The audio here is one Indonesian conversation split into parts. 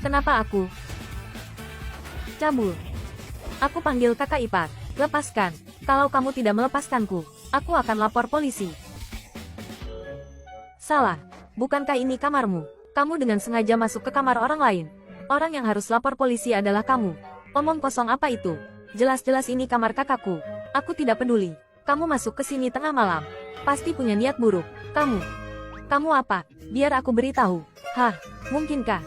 Kenapa aku? Cabul. Aku panggil kakak ipar. Lepaskan. Kalau kamu tidak melepaskanku, aku akan lapor polisi. Salah. Bukankah ini kamarmu? Kamu dengan sengaja masuk ke kamar orang lain. Orang yang harus lapor polisi adalah kamu. Omong kosong apa itu? Jelas-jelas ini kamar kakakku. Aku tidak peduli. Kamu masuk ke sini tengah malam. Pasti punya niat buruk. Kamu apa? Biar aku beritahu. Hah, mungkinkah?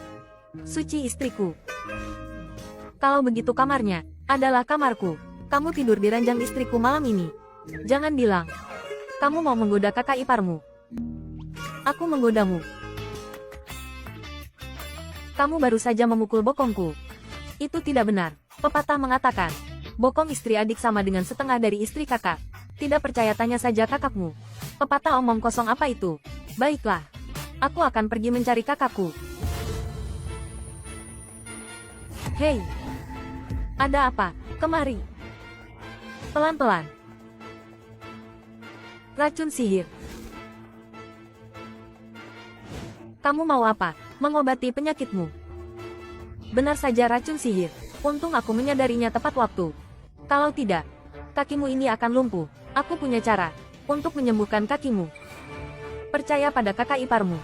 Suci istriku. Kalau begitu kamarnya adalah kamarku. Kamu tidur di ranjang istriku malam ini. Jangan bilang kamu mau menggoda kakak iparmu. Aku menggodamu. Kamu baru saja memukul bokongku. Itu tidak benar. Pepatah mengatakan, bokong istri adik sama dengan setengah dari istri kakak. Tidak percaya tanya saja kakakmu. Pepatah omong kosong apa itu? Baiklah. Aku akan pergi mencari kakakku. Hei. Ada apa? Kemari. Pelan-pelan. Racun sihir. Kamu mau apa? Mengobati penyakitmu. Benar saja racun sihir. Untung aku menyadarinya tepat waktu. Kalau tidak, kakimu ini akan lumpuh. Aku punya cara untuk menyembuhkan kakimu. Percaya pada kakak iparmu.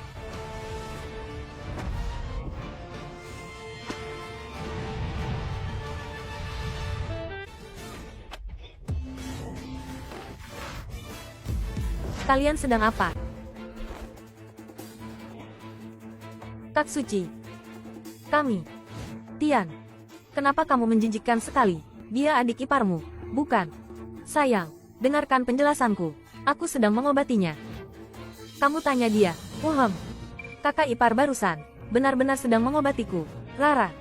Kalian sedang apa? Kak Suci. Kami. Tian. Kenapa kamu menjijikkan sekali? Dia adik iparmu, bukan? Sayang, dengarkan penjelasanku. Aku sedang mengobatinya. Kamu tanya dia. Kakak ipar barusan benar-benar sedang mengobatiku. Rara,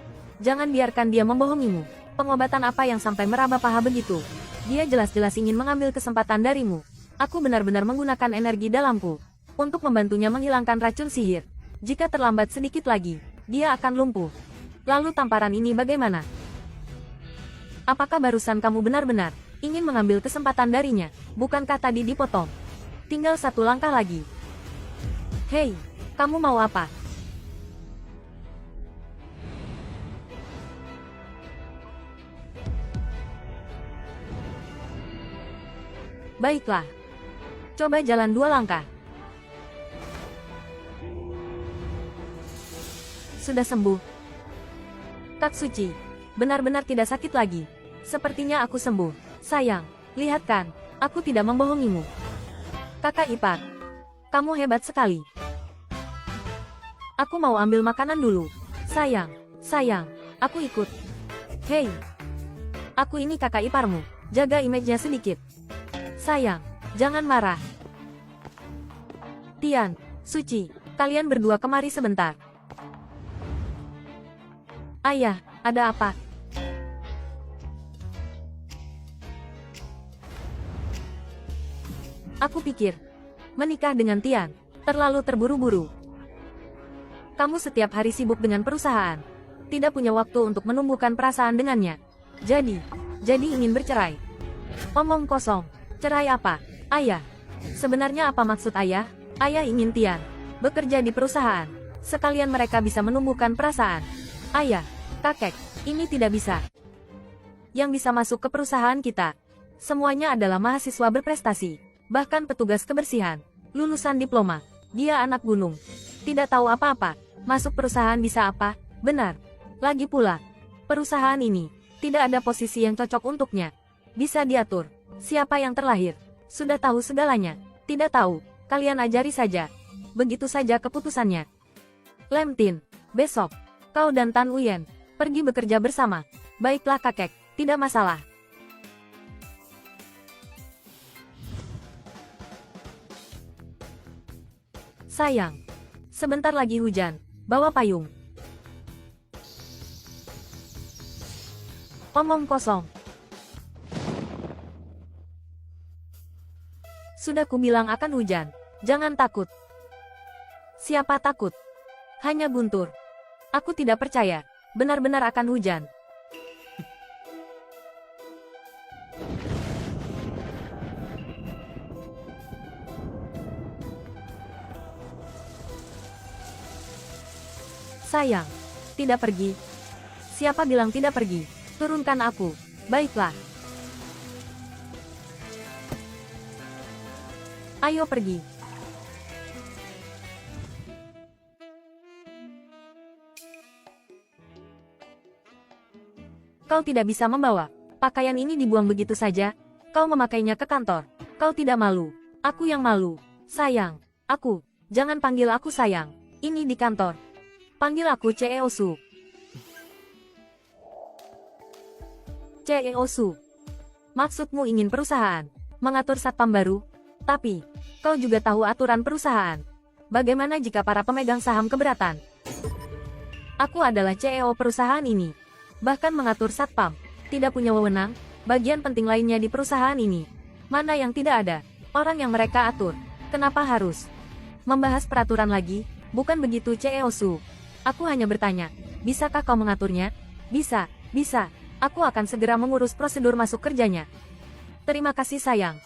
jangan biarkan dia membohongimu. Pengobatan apa yang sampai meraba paha begitu? Dia jelas-jelas ingin mengambil kesempatan darimu. Aku benar-benar menggunakan energi dalamku untuk membantunya menghilangkan racun sihir. Jika terlambat sedikit lagi, dia akan lumpuh. Lalu tamparan ini bagaimana? Apakah barusan kamu benar-benar ingin mengambil kesempatan darinya? Bukankah tadi dipotong? Tinggal satu langkah lagi. Hei, kamu mau apa? Baiklah. Coba jalan 2 langkah. Sudah sembuh. Kak Suci, benar-benar tidak sakit lagi. Sepertinya aku sembuh. Sayang, lihat kan, aku tidak membohongimu. Kakak ipar, kamu hebat sekali. Aku mau ambil makanan dulu. Sayang, aku ikut. Hei, aku ini kakak iparmu. Jaga image-nya sedikit. Sayang, jangan marah. Tian, Suci, kalian berdua kemari sebentar. Ayah, ada apa? Aku pikir, menikah dengan Tian, terlalu terburu-buru. Kamu setiap hari sibuk dengan perusahaan. Tidak punya waktu untuk menumbuhkan perasaan dengannya. Jadi ingin bercerai. Omong kosong. Cerai apa? Ayah. Sebenarnya apa maksud ayah? Ayah ingin Tian bekerja di perusahaan. Sekalian mereka bisa menumbuhkan perasaan. Ayah, kakek, ini tidak bisa. Yang bisa masuk ke perusahaan kita, semuanya adalah mahasiswa berprestasi. Bahkan petugas kebersihan, lulusan diploma. Dia anak gunung. Tidak tahu apa-apa. Masuk perusahaan bisa apa? Benar. Lagi pula, perusahaan ini tidak ada posisi yang cocok untuknya. Bisa diatur. Siapa yang terlahir? Sudah tahu segalanya. Tidak tahu. Kalian ajari saja. Begitu saja keputusannya. Lem Tin, besok, kau dan Tan Uyen pergi bekerja bersama. Baiklah kakek, tidak masalah. Sayang, sebentar lagi hujan. Bawa payung. Omong kosong. Sudah kubilang akan hujan. Jangan takut. Siapa takut? Hanya Guntur. Aku tidak percaya. Benar-benar akan hujan. Sayang, Tidak pergi. Siapa bilang tidak pergi? Turunkan aku. Baiklah. Ayo pergi. Kau tidak bisa membawa. Pakaian ini dibuang begitu saja. Kau memakainya ke kantor. Kau tidak malu. Aku yang malu. Sayang. Aku. Jangan panggil aku sayang. Ini di kantor. Panggil aku CEO Su. CEO Su. Maksudmu ingin perusahaan mengatur satpam baru? Tapi, kau juga tahu aturan perusahaan. Bagaimana jika para pemegang saham keberatan? Aku adalah CEO perusahaan ini. Bahkan mengatur satpam, tidak punya wewenang, bagian penting lainnya di perusahaan ini. Mana yang tidak ada? Orang yang mereka atur. Kenapa harus membahas peraturan lagi? Bukan begitu CEO Su. Aku hanya bertanya, bisakah kau mengaturnya? Bisa, bisa. Aku akan segera mengurus prosedur masuk kerjanya. Terima kasih sayang.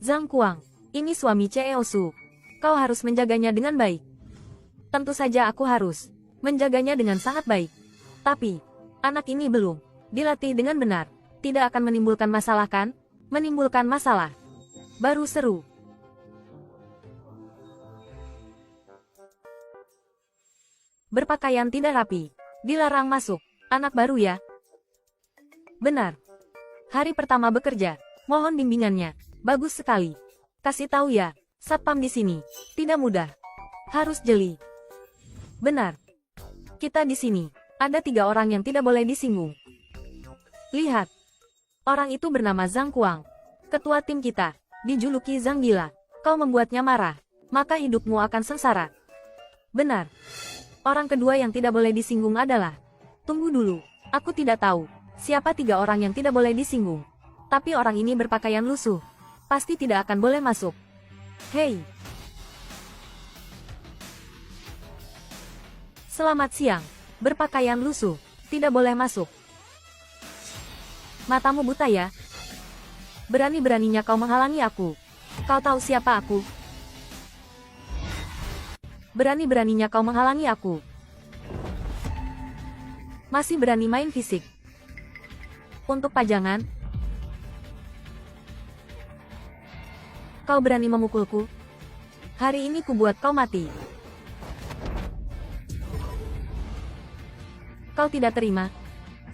Zhang Kuang, ini suami CEO Su. Kau harus menjaganya dengan baik. Tentu saja aku harus menjaganya dengan sangat baik. Tapi, anak ini belum dilatih dengan benar. Tidak akan menimbulkan masalah kan? Menimbulkan masalah. Baru seru. Berpakaian tidak rapi. Dilarang masuk. Anak baru ya? Benar. Hari pertama bekerja. Mohon bimbingannya. Bagus sekali. Kasih tahu ya, satpam di sini tidak mudah. Harus jeli. Benar. Kita di sini ada 3 orang yang tidak boleh disinggung. Lihat. Orang itu bernama Zhang Kuang. Ketua tim kita, dijuluki Zhang Gila. Kau membuatnya marah, maka hidupmu akan sengsara. Benar. Orang kedua yang tidak boleh disinggung adalah... Tunggu dulu, aku tidak tahu siapa 3 orang yang tidak boleh disinggung. Tapi orang ini berpakaian lusuh. Pasti tidak akan boleh masuk. Hei. Selamat siang. Berpakaian lusuh. Tidak boleh masuk. Matamu buta ya? Berani-beraninya kau menghalangi aku. Kau tahu siapa aku? Berani-beraninya kau menghalangi aku. Masih berani main fisik. Untuk pajangan. Kau berani memukulku? Hari ini kubuat kau mati. Kau tidak terima?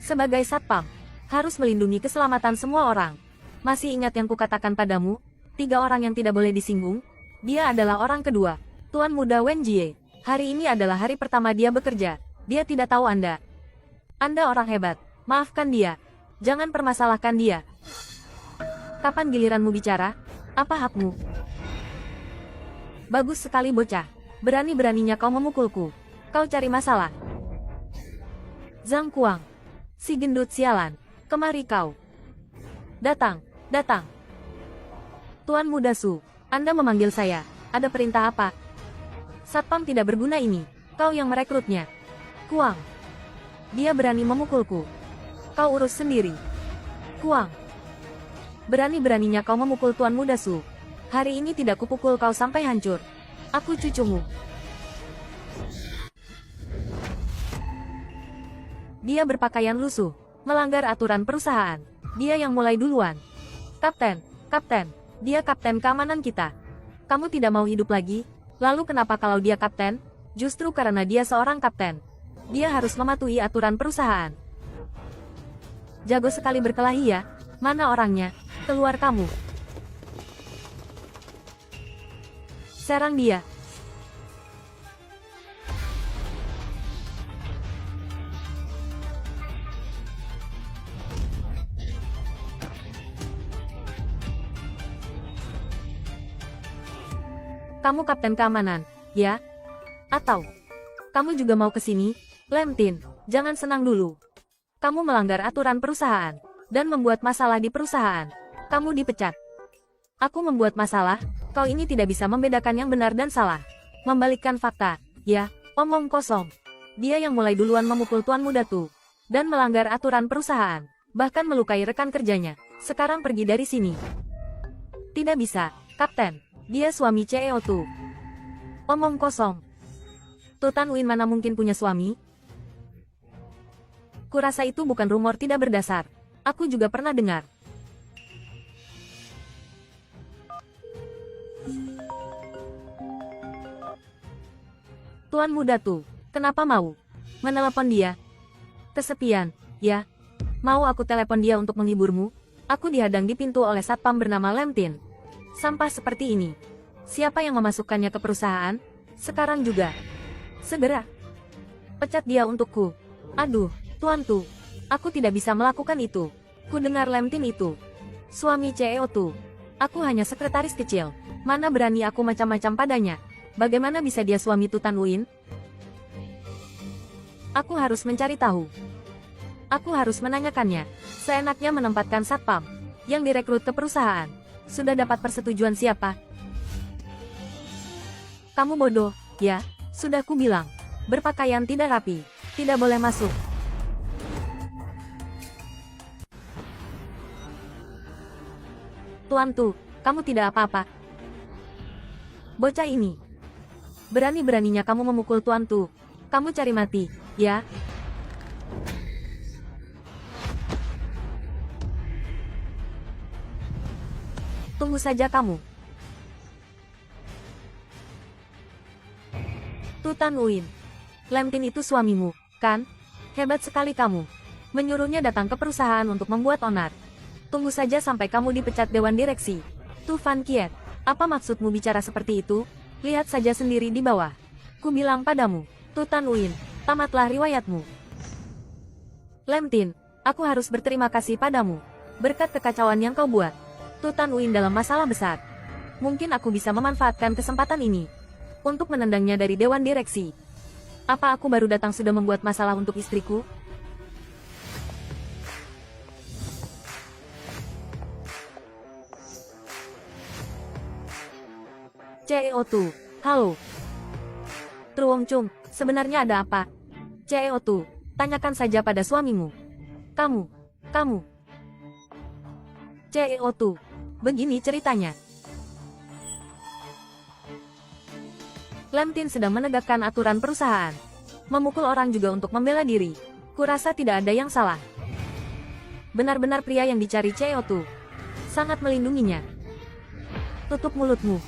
Sebagai satpam, harus melindungi keselamatan semua orang. Masih ingat yang kukatakan padamu? 3 orang yang tidak boleh disinggung? Dia adalah orang kedua, Tuan Muda Wen Jie. Hari ini adalah hari pertama dia bekerja. Dia tidak tahu Anda. Anda orang hebat. Maafkan dia. Jangan permasalahkan dia. Kapan giliranmu bicara? Apa hakmu? Bagus sekali bocah. Berani-beraninya kau memukulku. Kau cari masalah. Zhang Kuang. Si gendut sialan. Kemari kau. Datang, datang. Tuan Muda Su, Anda memanggil saya. Ada perintah apa? Satpam tidak berguna ini. Kau yang merekrutnya. Kuang. Dia berani memukulku. Kau urus sendiri. Kuang. Berani-beraninya kau memukul Tuan Muda Su. Hari ini tidak kupukul kau sampai hancur. Aku cucumu. Dia berpakaian lusuh, melanggar aturan perusahaan. Dia yang mulai duluan. Kapten, kapten, dia kapten keamanan kita. Kamu tidak mau hidup lagi? Lalu kenapa kalau dia kapten? Justru karena dia seorang kapten. Dia harus mematuhi aturan perusahaan. Jago sekali berkelahi ya. Mana orangnya? Keluar kamu. Serang dia. Kamu kapten keamanan, ya? Atau kamu juga mau ke sini? Lem Tin, jangan senang dulu. Kamu melanggar aturan perusahaan dan membuat masalah di perusahaan. Kamu dipecat. Aku membuat masalah, kau ini tidak bisa membedakan yang benar dan salah. Membalikkan fakta, ya, omong kosong. Dia yang mulai duluan memukul Tuan Muda Tu dan melanggar aturan perusahaan, bahkan melukai rekan kerjanya. Sekarang pergi dari sini. Tidak bisa, Kapten. Dia suami CEO Tu. Omong kosong. Tutan Uin mana mungkin punya suami? Kurasa itu bukan rumor tidak berdasar. Aku juga pernah dengar. Tuan muda Tu, kenapa mau menelepon dia? Kesepian, ya? Mau aku telepon dia untuk menghiburmu? Aku dihadang di pintu oleh satpam bernama Lemtin. Sampah seperti ini. Siapa yang memasukkannya ke perusahaan? Sekarang juga. Segera. Pecat dia untukku. Aduh, Tuan Tu. Aku tidak bisa melakukan itu. Ku dengar Lemtin itu. Suami CEO Tu. Aku hanya sekretaris kecil. Mana berani aku macam-macam padanya. Bagaimana bisa dia suami Tutan Uin? Aku harus mencari tahu. Aku harus menanyakannya. Seenaknya menempatkan satpam yang direkrut ke perusahaan. Sudah dapat persetujuan siapa? Kamu bodoh, ya? Sudah ku bilang. Berpakaian tidak rapi. Tidak boleh masuk. Tuan Tu, kamu tidak apa-apa. Bocah ini. Berani-beraninya kamu memukul Tuan Tu. Kamu cari mati, ya? Tunggu saja kamu. Tutan Uin. Lemtin itu suamimu, kan? Hebat sekali kamu. Menyuruhnya datang ke perusahaan untuk membuat onar. Tunggu saja sampai kamu dipecat Dewan Direksi. Tu Fan Kiet, apa maksudmu bicara seperti itu? Lihat saja sendiri di bawah. Ku bilang padamu, Tutan Uin, tamatlah riwayatmu. Lemtin, aku harus berterima kasih padamu. Berkat kekacauan yang kau buat, Tutan Uin dalam masalah besar. Mungkin aku bisa memanfaatkan kesempatan ini untuk menendangnya dari Dewan Direksi. Apa aku baru datang sudah membuat masalah untuk istriku? CEO Tu, halo. Truong Chung, sebenarnya ada apa? CEO Tu, tanyakan saja pada suamimu. Kamu. CEO Tu, begini ceritanya. Lemtin sedang menegakkan aturan perusahaan. Memukul orang juga untuk membela diri. Kurasa tidak ada yang salah. Benar-benar pria yang dicari CEO Tu. Sangat melindunginya. Tutup mulutmu.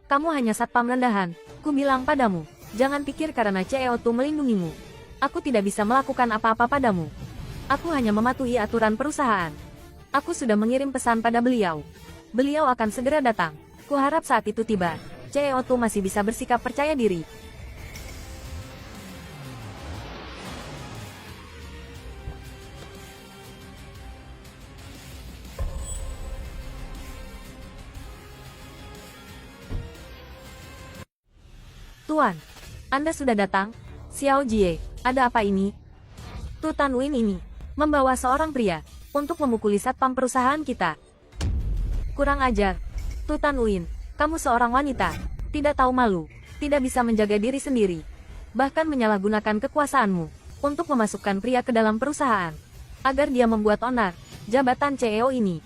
Kamu hanya satpam rendahan. Ku bilang padamu, jangan pikir karena CEO Tu melindungimu. Aku tidak bisa melakukan apa-apa padamu. Aku hanya mematuhi aturan perusahaan. Aku sudah mengirim pesan pada beliau. Beliau akan segera datang. Ku harap saat itu tiba, CEO Tu masih bisa bersikap percaya diri. Tuan, Anda sudah datang? Xiao Jie, ada apa ini? Tutan Uin ini membawa seorang pria untuk memukuli satpam perusahaan kita. Kurang ajar. Tutan Uin, kamu seorang wanita, tidak tahu malu, tidak bisa menjaga diri sendiri, bahkan menyalahgunakan kekuasaanmu untuk memasukkan pria ke dalam perusahaan agar dia membuat onar jabatan CEO ini.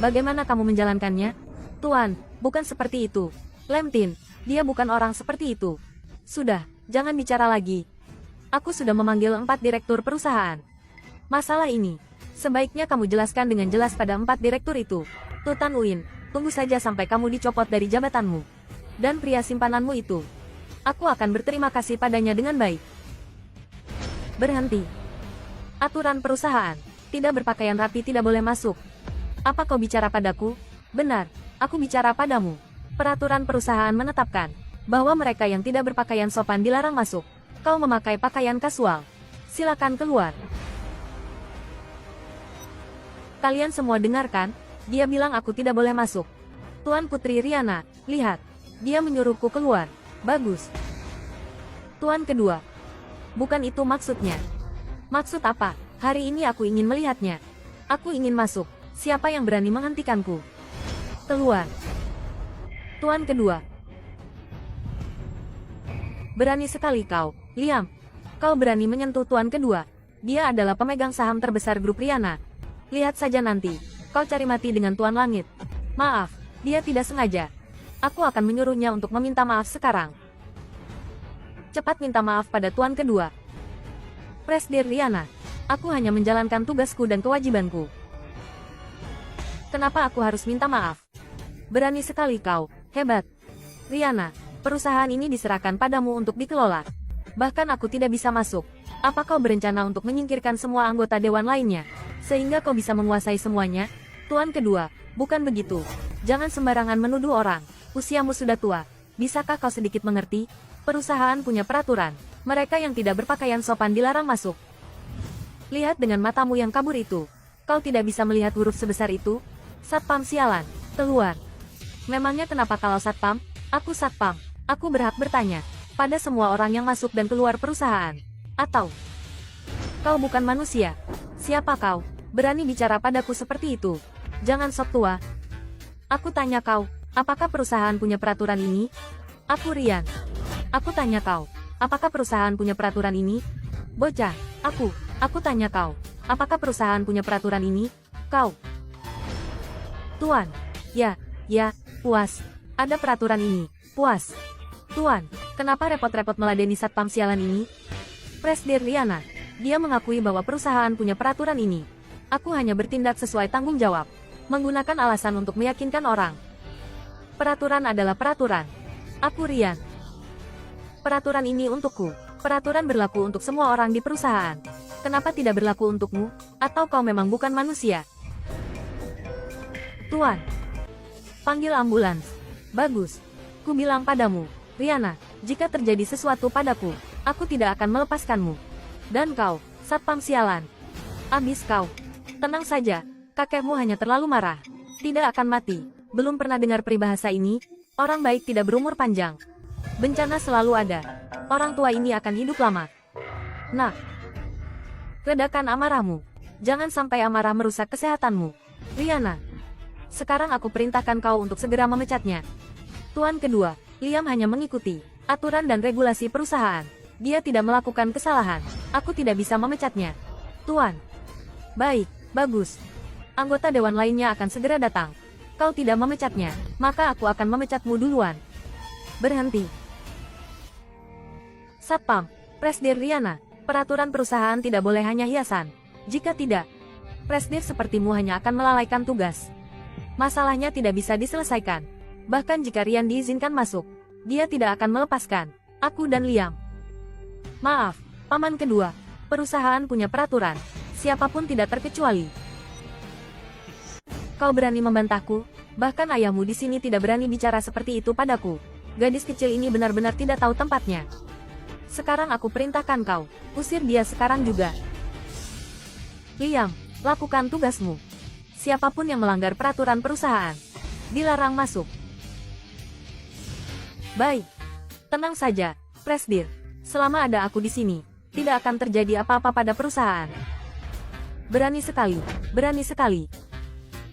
Bagaimana kamu menjalankannya? Tuan, bukan seperti itu. Lemtin, dia bukan orang seperti itu. Sudah, jangan bicara lagi. Aku sudah memanggil 4 direktur perusahaan. Masalah ini, sebaiknya kamu jelaskan dengan jelas pada 4 direktur itu. Tutan Uin, tunggu saja sampai kamu dicopot dari jabatanmu. Dan pria simpananmu itu. Aku akan berterima kasih padanya dengan baik. Berhenti. Aturan perusahaan, tidak berpakaian rapi tidak boleh masuk. Apa kau bicara padaku? Benar, aku bicara padamu. Peraturan perusahaan menetapkan bahwa mereka yang tidak berpakaian sopan dilarang masuk. Kau memakai pakaian kasual. Silakan keluar. Kalian semua dengarkan, dia bilang aku tidak boleh masuk. Tuan Putri Riana, lihat. Dia menyuruhku keluar. Bagus. Tuan kedua. Bukan itu maksudnya. Maksud apa? Hari ini aku ingin melihatnya. Aku ingin masuk. Siapa yang berani menghentikanku? Keluar. Tuan kedua. Berani sekali kau, Liam. Kau berani menyentuh tuan kedua. Dia adalah pemegang saham terbesar grup Riana. Lihat saja nanti. Kau cari mati dengan Tuan Langit. Maaf, dia tidak sengaja. Aku akan menyuruhnya untuk meminta maaf sekarang. Cepat minta maaf pada Tuan kedua. Presdir Riana, aku hanya menjalankan tugasku dan kewajibanku. Kenapa aku harus minta maaf? Berani sekali kau, hebat. Riana, perusahaan ini diserahkan padamu untuk dikelola. Bahkan aku tidak bisa masuk. Apa kau berencana untuk menyingkirkan semua anggota dewan lainnya, sehingga kau bisa menguasai semuanya? Tuan kedua, bukan begitu. Jangan sembarangan menuduh orang. Usiamu sudah tua. Bisakah kau sedikit mengerti? Perusahaan punya peraturan. Mereka yang tidak berpakaian sopan dilarang masuk. Lihat dengan matamu yang kabur itu. Kau tidak bisa melihat huruf sebesar itu? Satpam sialan, keluar. Memangnya kenapa kalau satpam? Aku satpam. Aku berhak bertanya pada semua orang yang masuk dan keluar perusahaan. Atau kau bukan manusia? Siapa kau? Berani bicara padaku seperti itu? Jangan sok tua. Aku tanya kau, apakah perusahaan punya peraturan ini? Aku Rian. Aku tanya kau, apakah perusahaan punya peraturan ini? Bocah, aku tanya kau, apakah perusahaan punya peraturan ini? Kau. Tuan. Ya, puas. Ada peraturan ini, puas. Tuan, kenapa repot-repot meladeni satpam sialan ini? Presdir Riana, dia mengakui bahwa perusahaan punya peraturan ini. Aku hanya bertindak sesuai tanggung jawab, menggunakan alasan untuk meyakinkan orang. Peraturan adalah peraturan. Aku Rian. Peraturan ini untukku. Peraturan berlaku untuk semua orang di perusahaan. Kenapa tidak berlaku untukmu? Atau kau memang bukan manusia? Tuan. Panggil ambulans. Bagus. Ku bilang padamu, Riana, jika terjadi sesuatu padaku, aku tidak akan melepaskanmu. Dan kau, satpam sialan. Abis kau. Tenang saja, kakekmu hanya terlalu marah. Tidak akan mati. Belum pernah dengar peribahasa ini? Orang baik tidak berumur panjang. Bencana selalu ada. Orang tua ini akan hidup lama. Nah, redakan amarahmu. Jangan sampai amarah merusak kesehatanmu. Riana, sekarang aku perintahkan kau untuk segera memecatnya. Tuan kedua, Liam hanya mengikuti aturan dan regulasi perusahaan. Dia tidak melakukan kesalahan. Aku tidak bisa memecatnya. Tuan. Baik, bagus. Anggota dewan lainnya akan segera datang. Kau tidak memecatnya, maka aku akan memecatmu duluan. Berhenti. Satpam, Presdir Riana, peraturan perusahaan tidak boleh hanya hiasan. Jika tidak, Presdir sepertimu hanya akan melalaikan tugas. Masalahnya tidak bisa diselesaikan. Bahkan jika Rian diizinkan masuk, dia tidak akan melepaskan aku dan Liam. Maaf, paman kedua, perusahaan punya peraturan. Siapapun tidak terkecuali. Kau berani membantahku? Bahkan ayahmu di sini tidak berani bicara seperti itu padaku. Gadis kecil ini benar-benar tidak tahu tempatnya. Sekarang aku perintahkan kau, usir dia sekarang juga. Liam, lakukan tugasmu. Siapapun yang melanggar peraturan perusahaan, dilarang masuk. Baik. Tenang saja, Presdir. Selama ada aku di sini, tidak akan terjadi apa-apa pada perusahaan. Berani sekali, berani sekali.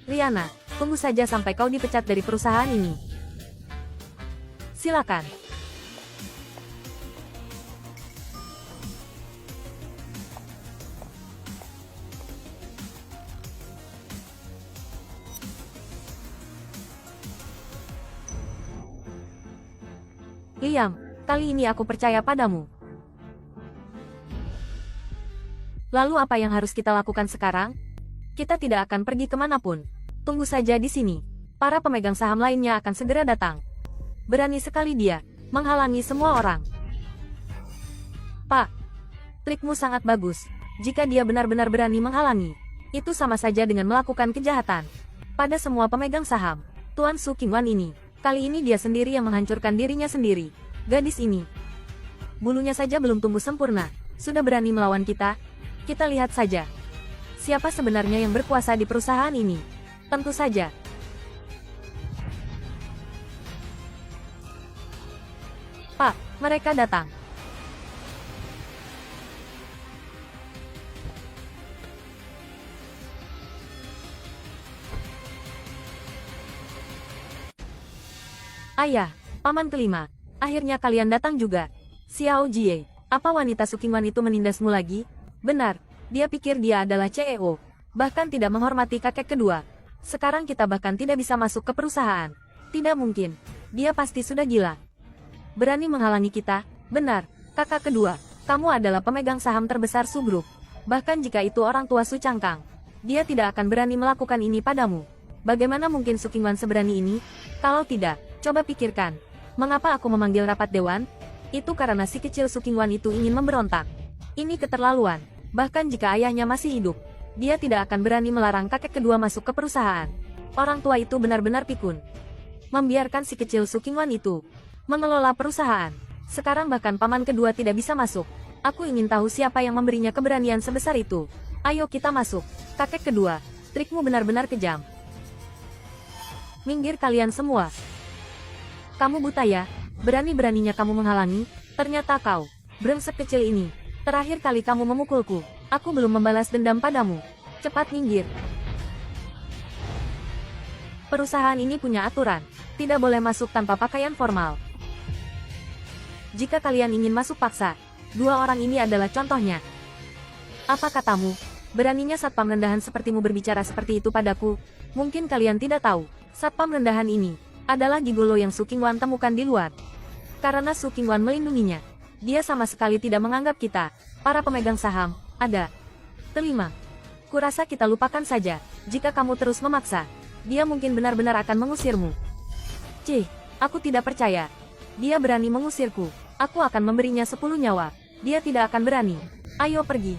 Riana, tunggu saja sampai kau dipecat dari perusahaan ini. Silakan. Liam, kali ini aku percaya padamu. Lalu apa yang harus kita lakukan sekarang? Kita tidak akan pergi kemanapun. Tunggu saja di sini. Para pemegang saham lainnya akan segera datang. Berani sekali dia, menghalangi semua orang. Pak, trikmu sangat bagus. Jika dia benar-benar berani menghalangi, itu sama saja dengan melakukan kejahatan. Pada semua pemegang saham, Tuan Su Qingwan ini, kali ini dia sendiri yang menghancurkan dirinya sendiri. Gadis ini, bulunya saja belum tumbuh sempurna, sudah berani melawan kita. Kita lihat saja, siapa sebenarnya yang berkuasa di perusahaan ini. Tentu saja. Pak, mereka datang. Ayah, paman kelima, akhirnya kalian datang juga. Xiao Jie, apa wanita Su Qingwan itu menindasmu lagi? Benar, dia pikir dia adalah CEO, bahkan tidak menghormati kakek kedua. Sekarang kita bahkan tidak bisa masuk ke perusahaan. Tidak mungkin. Dia pasti sudah gila. Berani menghalangi kita? Benar, kakak kedua. Kamu adalah pemegang saham terbesar Su Group. Bahkan jika itu orang tua Su Changkang, dia tidak akan berani melakukan ini padamu. Bagaimana mungkin Su Qingwan seberani ini? Kalau tidak, coba pikirkan. Mengapa aku memanggil rapat dewan? Itu karena si kecil Su Qingwan itu ingin memberontak. Ini keterlaluan. Bahkan jika ayahnya masih hidup, dia tidak akan berani melarang kakek kedua masuk ke perusahaan. Orang tua itu benar-benar pikun. Membiarkan si kecil Su Qingwan itu mengelola perusahaan. Sekarang bahkan paman kedua tidak bisa masuk. Aku ingin tahu siapa yang memberinya keberanian sebesar itu. Ayo kita masuk. Kakek kedua, trikmu benar-benar kejam. Minggir kalian semua. Kamu buta ya? Berani-beraninya kamu menghalangi? Ternyata kau, brengsek kecil ini. Terakhir kali kamu memukulku. Aku belum membalas dendam padamu. Cepat minggir. Perusahaan ini punya aturan. Tidak boleh masuk tanpa pakaian formal. Jika kalian ingin masuk paksa, dua orang ini adalah contohnya. Apa katamu? Beraninya satpam rendahan sepertimu berbicara seperti itu padaku? Mungkin kalian tidak tahu, satpam rendahan ini adalah gigolo yang Su Qingwan temukan di luar. Karena Su Qingwan melindunginya, dia sama sekali tidak menganggap kita, para pemegang saham, ada terima. Kurasa kita lupakan saja. Jika kamu terus memaksa, dia mungkin benar-benar akan mengusirmu. Cih, aku tidak percaya. Dia berani mengusirku. Aku akan memberinya 10 nyawa. Dia tidak akan berani. Ayo pergi.